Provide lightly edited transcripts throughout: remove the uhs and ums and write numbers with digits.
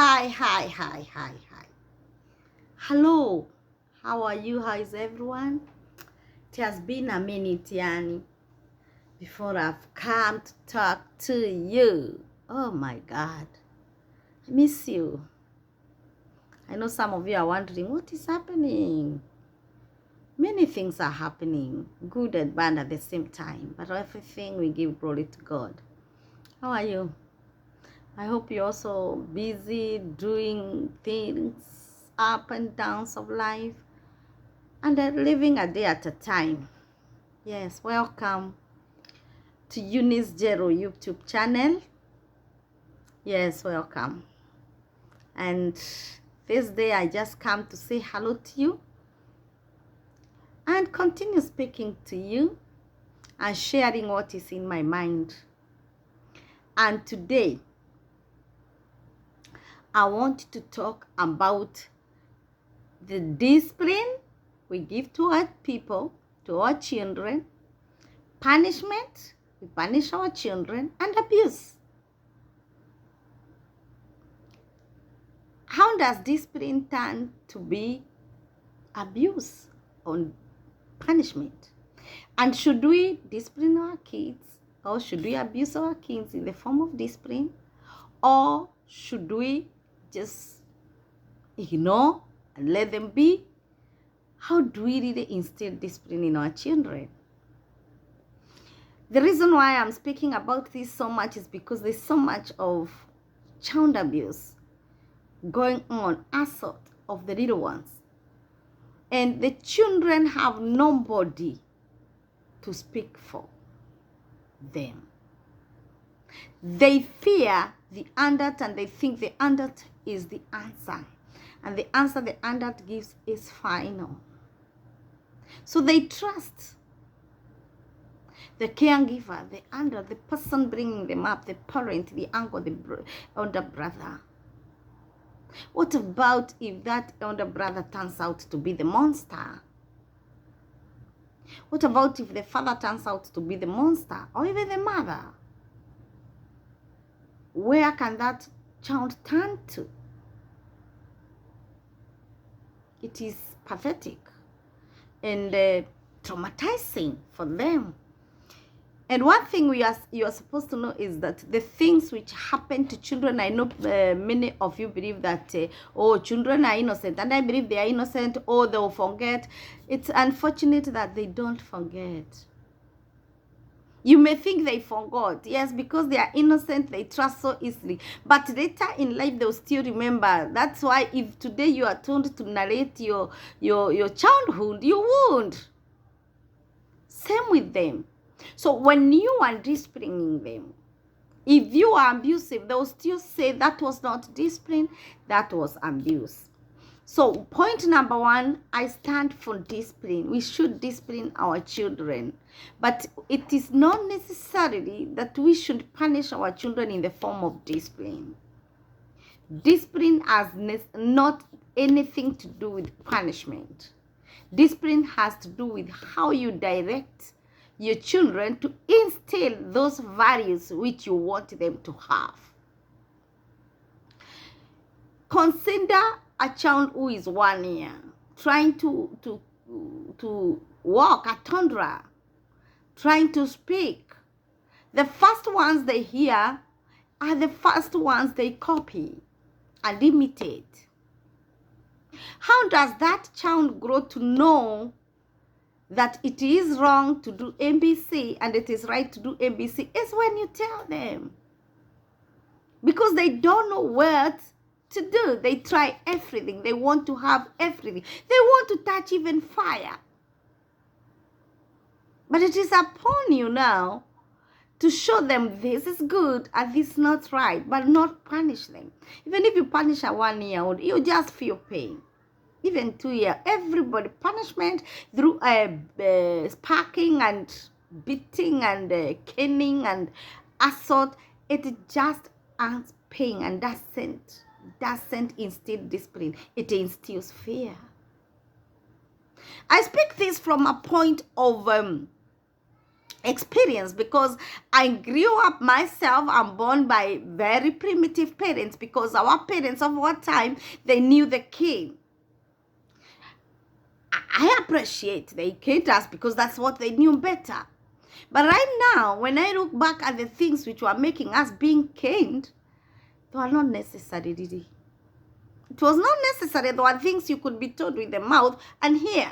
Hi. Hello, how are you? How is everyone? It has been a minute, Yani, before I've come to talk to you. Oh my God, I miss you. I know some of you are wondering what is happening. Many things are happening, good and bad at the same time, but everything we give glory to God. How are you? I hope you're also busy doing things up and downs of life and living a day at a time. Yes, welcome to Eunice Jero YouTube channel. Yes, welcome. And this day I just come to say hello to you and continue speaking to you and sharing what is in my mind. And today I want to talk about the discipline we give to our people, to our children, punishment, we punish our children, and abuse. How does discipline turn to be abuse or punishment? And should we discipline our kids, or should we abuse our kids in the form of discipline, or should we just ignore and let them be? How do we really instill discipline in our children? The reason why I'm speaking about this so much is because there's so much of child abuse going on, assault of the little ones. And the children have nobody to speak for them. They fear the adult and they think the adult is the answer. And the answer the adult gives is final. So they trust the caregiver, the adult, the person bringing them up, the parent, the uncle, the older brother. What about if that elder brother turns out to be the monster? What about if the father turns out to be the monster, or even the mother? Where can that child turn to? It is pathetic and traumatizing for them. And one thing you are supposed to know is that the things which happen to children, I know many of you believe that, children are innocent, and I believe they are innocent, or they will forget. It's unfortunate that they don't forget. You may think they forgot. Yes, because they are innocent, they trust so easily. But later in life, they'll still remember. That's why if today you are told to narrate your childhood, you won't. Same with them. So when you are disciplining them, if you are abusive, they'll still say that was not discipline, that was abuse. So point number one, I stand for discipline. We should discipline our children. But it is not necessarily that we should punish our children in the form of discipline. Discipline has not anything to do with punishment. Discipline has to do with how you direct your children to instill those values which you want them to have. Consider a child who is 1 year trying to walk, a toddler, trying to speak. The first ones they hear are the first ones they copy and imitate. How does that child grow to know that it is wrong to do ABC and it is right to do ABC? Is when you tell them. Because they don't know what to do. They try everything. They want to have everything. They want to touch even fire. But it is upon you now to show them this is good and this is not right, but not punish them. Even if you punish a 1 year old, you just feel pain. Even 2 years, everybody punishment through sparking and beating and caning and assault, it just adds pain and doesn't instill discipline. It instills fear. I speak this from a point of experience, because I grew up myself. I'm born by very primitive parents, because our parents of our time, they knew the cane. I appreciate they caned us because that's what they knew better. But right now, when I look back at the things which were making us being caned, they were not necessary, did it? It was not necessary. There were things you could be told with the mouth and hear.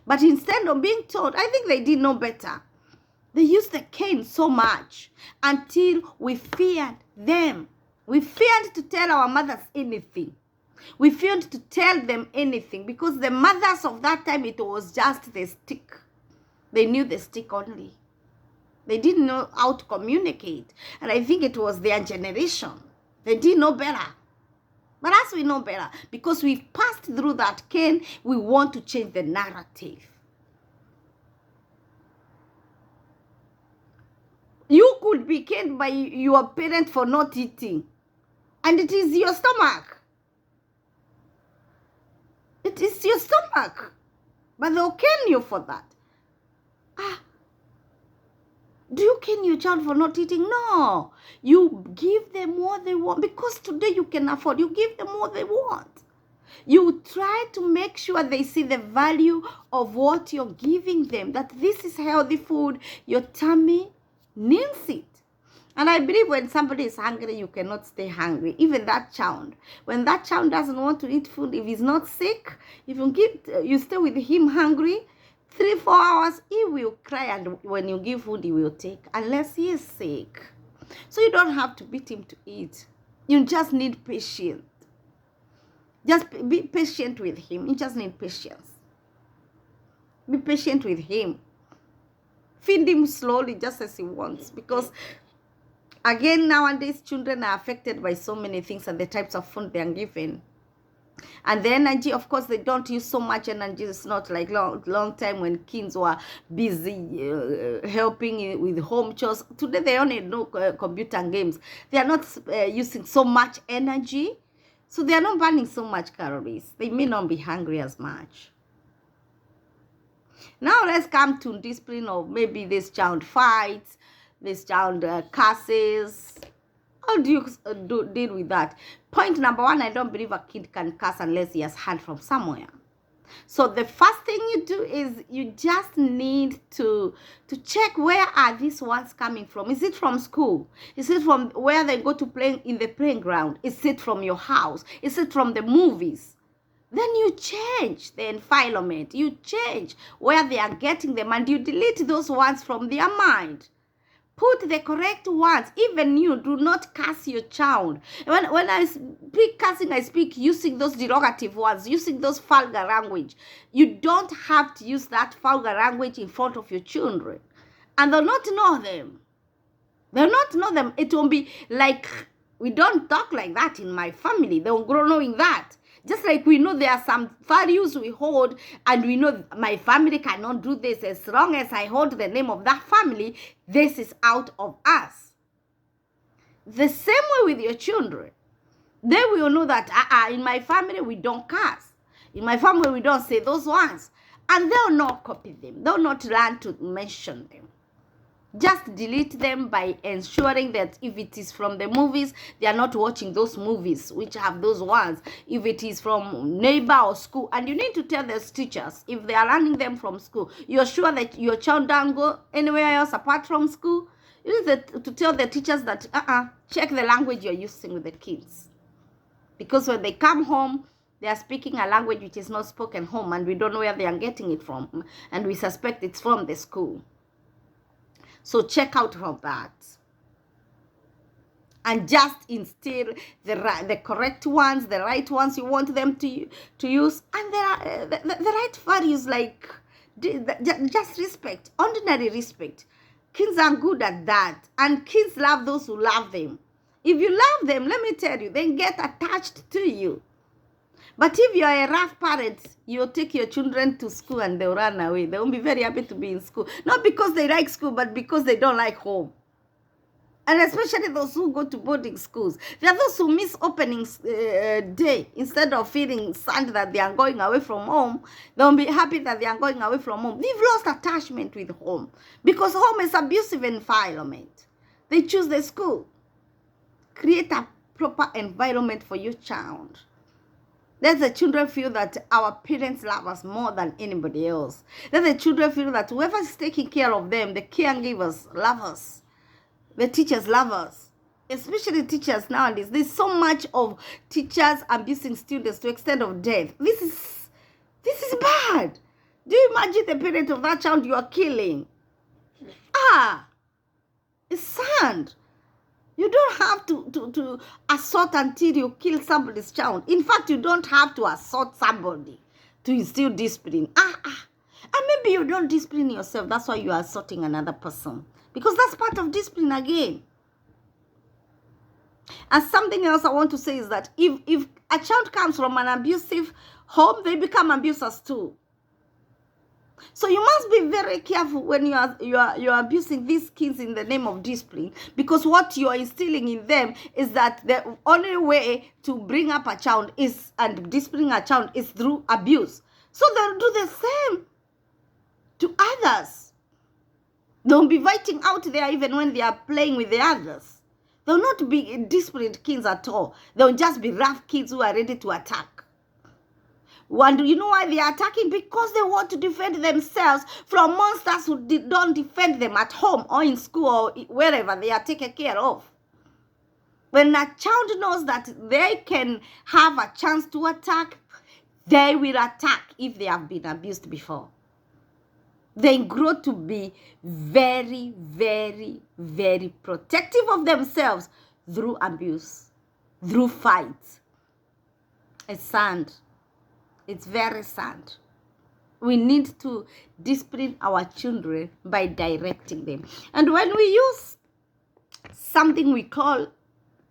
But instead of being told, I think they did know better. They used the cane so much until we feared them. We feared to tell our mothers anything. We feared to tell them anything, because the mothers of that time, it was just the stick. They knew the stick only. They didn't know how to communicate. And I think it was their generation. They didn't know better. But as we know better, because we've passed through that cane, we want to change the narrative. You could be caned by your parent for not eating, and it is your stomach. It is your stomach. But they'll cane you for that. Do you cane your child for not eating? No. You give them what they want, because today you can afford. You give them what they want. You try to make sure they see the value of what you're giving them, that this is healthy food. Your tummy needs it. And I believe when somebody is hungry, you cannot stay hungry. Even that child. When that child doesn't want to eat food, if he's not sick, if you stay with him hungry, 3-4 hours, he will cry, and when you give food, he will take, unless he is sick. So you don't have to beat him to eat. You just need patience. Just be patient with him. You just need patience. Be patient with him. Feed him slowly, just as he wants, because again, nowadays, children are affected by so many things and the types of food they are given. And the energy, of course, they don't use so much energy. It's not like long time when kids were busy helping with home chores. Today, they only know computer games. They are not using so much energy. So they are not burning so much calories. They may not be hungry as much. Now, let's come to discipline of maybe this child fights, this child curses. How do you deal with that? Point number 1, I don't believe a kid can curse unless he has heard from somewhere. So the first thing you do is you just need to check, where are these words coming from? Is it from school? Is it from where they go to play in the playground? Is it from your house? Is it from the movies? Then you change the environment. You change where they are getting them, and you delete those words from their mind. Put the correct words. Even you, do not curse your child. When I speak cursing, I speak using those derogative words, using those vulgar language. You don't have to use that vulgar language in front of your children. And they'll not know them. They'll not know them. It won't be like, we don't talk like that in my family. They will grow knowing that. Just like we know there are some values we hold, and we know my family cannot do this. As long as I hold the name of that family, this is out of us. The same way with your children. They will know that in my family we don't curse. In my family we don't say those words. And they'll not copy them. They'll not learn to mention them. Just delete them by ensuring that if it is from the movies, they are not watching those movies which have those words. If it is from neighbor or school, and you need to tell those teachers, if they are learning them from school, you're sure that your child don't go anywhere else apart from school. You need to tell the teachers that, check the language you're using with the kids. Because when they come home, they are speaking a language which is not spoken home, and we don't know where they are getting it from, and we suspect it's from the school. So check out for that. And just instill the correct ones, the right ones you want them to use. And there are the right values, like just respect, ordinary respect. Kids are good at that. And kids love those who love them. If you love them, let me tell you, they get attached to you. But if you are a rough parent, you'll take your children to school and they'll run away. They won't be very happy to be in school. Not because they like school, but because they don't like home. And especially those who go to boarding schools. There are those who miss opening day. Instead of feeling sad that they are going away from home, they'll be happy that they are going away from home. They've lost attachment with home because home is abusive environment. They choose the school. Create a proper environment for your child. Let the children feel that our parents love us more than anybody else. Let the children feel that whoever is taking care of them, the caregivers, love us. The teachers love us, especially teachers nowadays. There's so much of teachers abusing students to extent of death. This is bad. Do you imagine the parent of that child you are killing? It's sad. You don't have to assault until you kill somebody's child. In fact, you don't have to assault somebody to instill discipline. And maybe you don't discipline yourself. That's why you are assaulting another person. Because that's part of discipline again. And something else I want to say is that if a child comes from an abusive home, they become abusers too. So you must be very careful when you are abusing these kids in the name of discipline, because what you are instilling in them is that the only way to bring up a child is and discipline a child is through abuse. So they'll do the same to others. They'll be fighting out there even when they are playing with the others. They'll not be disciplined kids at all. They'll just be rough kids who are ready to attack. And you know why they are attacking? Because they want to defend themselves from monsters who don't defend them at home or in school or wherever they are taken care of. When a child knows that they can have a chance to attack, they will attack if they have been abused before. They grow to be very, very, very protective of themselves through abuse, through fights. It's sad. It's very sad. We need to discipline our children by directing them. And when we use something we call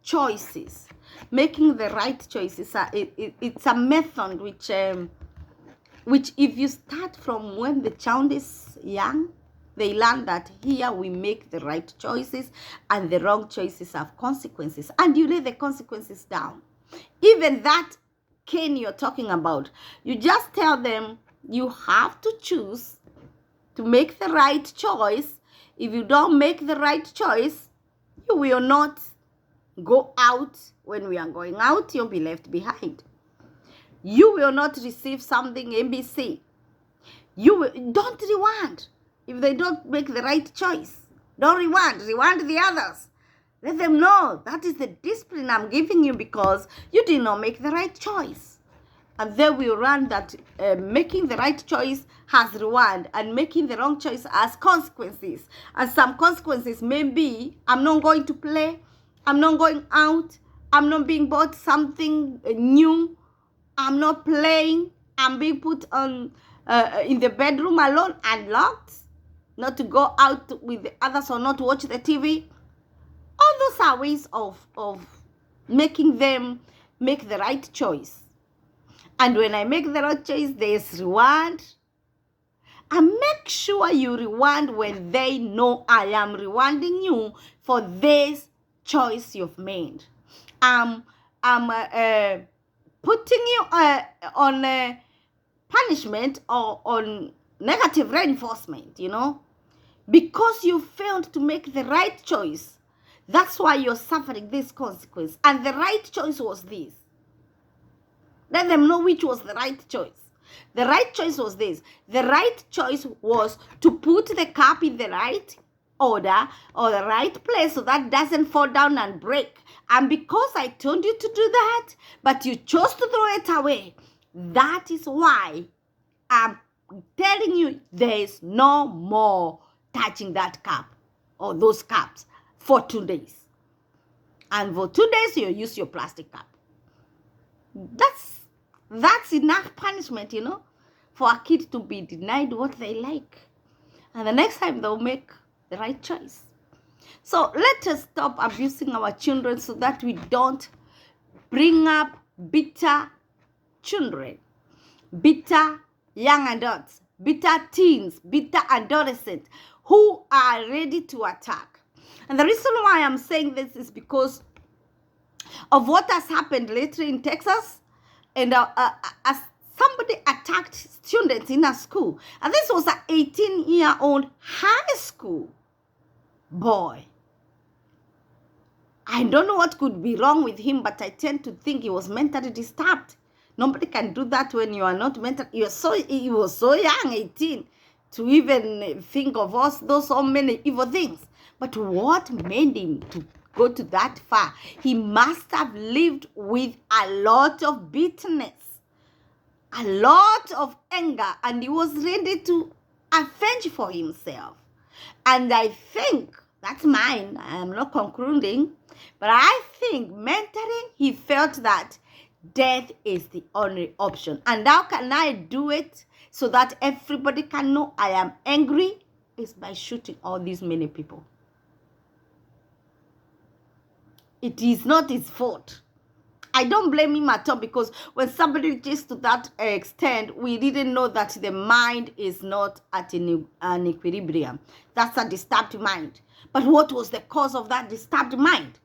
choices, making the right choices, it's a method which if you start from when the child is young, they learn that here we make the right choices and the wrong choices have consequences. And you lay the consequences down. Even that cane you're talking about, you just tell them you have to choose to make the right choice. If you don't make the right choice, you will not go out. When we are going out, you'll be left behind. You will not receive something ABC. Don't reward if they don't make the right choice. Don't reward the others. Let them know that is the discipline I'm giving you because you did not make the right choice. And they will learn that making the right choice has reward and making the wrong choice has consequences. And some consequences may be, I'm not going to play, I'm not going out, I'm not being bought something new, I'm not playing, I'm being put on in the bedroom alone and locked, not to go out with the others or not to watch the TV. All those are ways of making them make the right choice. And when I make the right choice, there's reward. And make sure you reward when they know I am rewarding you for this choice you've made. I'm putting you on punishment or on negative reinforcement, because you failed to make the right choice. That's why you're suffering this consequence. And the right choice was this. Let them know which was the right choice. The right choice was this. The right choice was to put the cup in the right order or the right place so that doesn't fall down and break. And because I told you to do that, but you chose to throw it away, that is why I'm telling you there is no more touching that cup or those cups for 2 days. And for 2 days, you use your plastic cup. That's enough punishment, for a kid to be denied what they like. And the next time they'll make the right choice. So let us stop abusing our children so that we don't bring up bitter children, bitter young adults, bitter teens, bitter adolescents who are ready to attack. And the reason why I'm saying this is because of what has happened lately in Texas. And as somebody attacked students in a school. And this was an 18-year-old high school boy. I don't know what could be wrong with him, but I tend to think he was mentally disturbed. Nobody can do that when you are not mentally. He was so young, 18, to even think of those so many evil things. But what made him to go to that far? He must have lived with a lot of bitterness, a lot of anger, and he was ready to avenge for himself. And I think, that's mine, I am not concluding, but I think mentally he felt that death is the only option. And how can I do it so that everybody can know I am angry? Is by shooting all these many people. It is not his fault. I don't blame him at all, because when somebody reaches to that extent, we didn't know that the mind is not at an equilibrium. That's a disturbed mind. But what was the cause of that disturbed mind?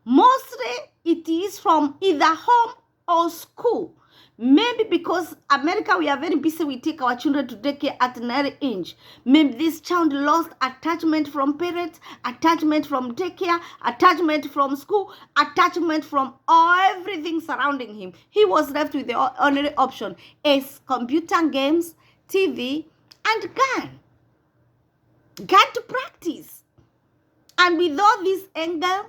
Mostly it is from either home or school. Maybe because America, we are very busy, we take our children to daycare at an early age. Maybe this child lost attachment from parents, attachment from daycare, attachment from school, attachment from everything surrounding him. He was left with the only option is computer games, TV, and gun. Gun to practice. And with all this anger,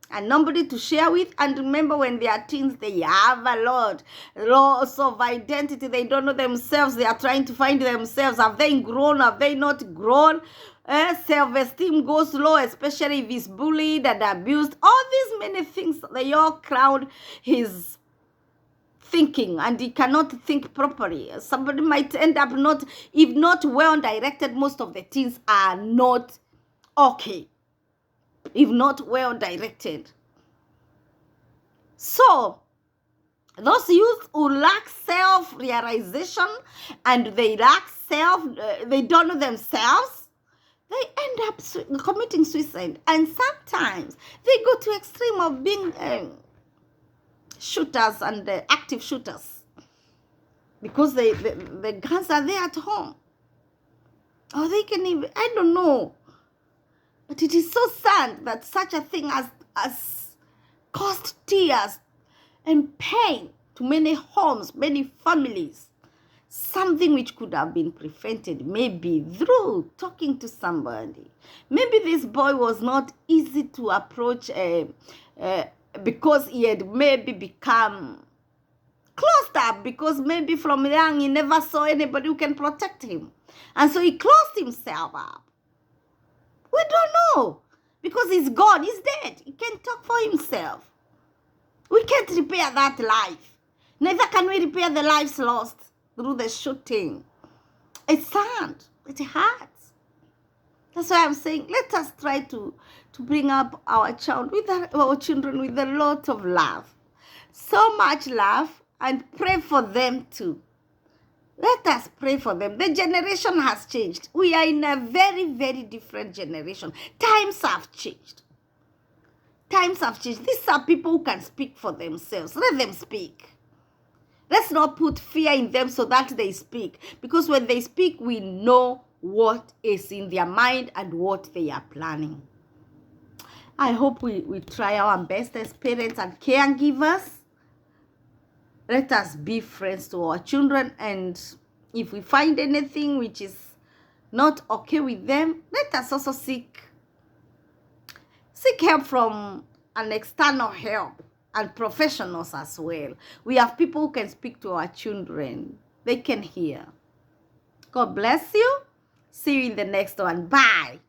and nobody to share with. And remember, when they are teens, they have a loss of identity. They don't know themselves. They are trying to find themselves. Have they grown? Have they not grown? Self-esteem goes low, especially if he's bullied and abused. All these many things, they all crowd his thinking, and he cannot think properly. Somebody might end up if not well directed. Most of the teens are not okay, if not well directed. So those youth who lack self-realization and they lack they don't know themselves, they end up committing suicide. And sometimes they go to extreme of being shooters and active shooters, because the guns are there at home. Or they can even, I don't know. But it is so sad that such a thing has caused tears and pain to many homes, many families. Something which could have been prevented, maybe through talking to somebody. Maybe this boy was not easy to approach because he had maybe become closed up, because maybe from young he never saw anybody who can protect him. And so he closed himself up. We don't know, because he's gone, he's dead. He can't talk for himself. We can't repair that life. Neither can we repair the lives lost through the shooting. It's sad. It hurts. That's why I'm saying, let us try to bring up our children with a lot of love. So much love, and pray for them too. Let us pray for them. The generation has changed. We are in a very, very different generation. Times have changed. Times have changed. These are people who can speak for themselves. Let them speak. Let's not put fear in them so that they speak. Because when they speak, we know what is in their mind and what they are planning. I hope we try our best as parents and caregivers. Let us be friends to our children, and if we find anything which is not okay with them, let us also seek help from an external help and professionals as well. We have people who can speak to our children. They can hear. God bless you. See you in the next one. Bye.